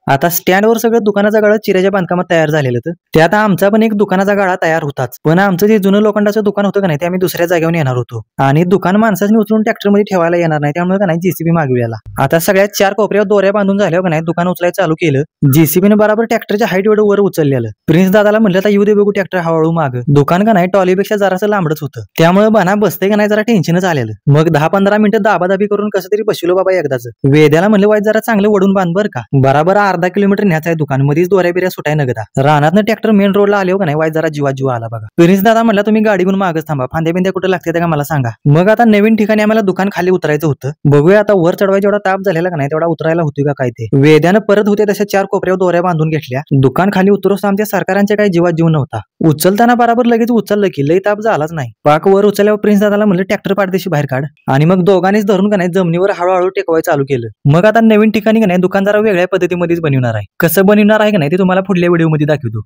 आता स्टँडवर सगळं दुकानाचा गाळा चिऱ्याच्या बांधकामात तयार झालेलं होतं. त्यात आमचा पण एक दुकानाचा गाळा तयार होताच. पण आमचं जे जुनं लोखंडाचं दुकान होतं का नाही ते आम्ही दुसऱ्या जागेवर येणार होतो आणि दुकान माणसाने उचलून ट्रॅक्टरमध्ये ठेवायला येणार नाही, त्यामुळे का नाही जेसीबी मागवलेला. आता सगळ्यात 4 कोपऱ्यावर दोऱ्या बांधून झाल्यावर का नाही दुकान उचलायला चालू केलं. जेसीबीने बराबर ट्रॅक्टरच्या हाईट एवढं वर उचललेलं. प्रिन्स दादाला म्हणलं आता येऊ दे बघू ट्रॅक्टर हळूहळू माग. दुकान का नाही टॉलीपेक्षा जरासं लांबडच होतं, त्यामुळे बना बसते का नाही जरा टेन्शनच आलेलं. मग 10-15 मिनिटं दाबादाबी करून कसं तरी बसलो बाबा एकदाच. वेद्याला म्हणलं वाईट जरा चांगलं वडून बांध बर का. बराबर अर्धा किलोमीटर न्यायचं आहे दुकान, मध्येच दोऱ्या बिऱ्या सुटाय नगदा. रानातनं ट्रॅक्टर मेन रोडला आले हो का नाही वाईट जरा जीवा आला बघा. प्रिन्स दादा म्हणला तुम्ही गाडी घेऊन मागच थांबा, फांद्या बिंद्या कुठे लागते का मला सांगा. मग आता नवीन ठिकाणी आम्हाला दुकान खाली उतरायचं होतं. बघूया आता वर चढवायचा एवढा ताप झालेला का नाही तेवढा उतरायला होती का काय ते. वेद्यानं परत होते तशा 4 कोपऱ्यावर दोऱ्या बांधून घेतल्या. दुकान खाली उतरोस आमच्या सरकारांच्या काही जीवात जीव नव्हता. उचलताना बराबर लगेच उचललं की लई ताप झालाच नाही. पाक वर उचलल्यावर प्रिन्स दादाला म्हणलं ट्रॅक्टर पाठदेशी बाहेर काढ आणि मग दोघांनीच धरून का नाही जमिनीवर हळूहळू टेकवाय चालू केलं. मग आता नवीन ठिकाणी का नाही दुकान जरा वेगळ्या पद्धतीमध्येच बनवणार आहे. कसं बनवणार आहे का नाही ते तुम्हाला पुढल्या व्हिडिओमध्ये दाखवतो.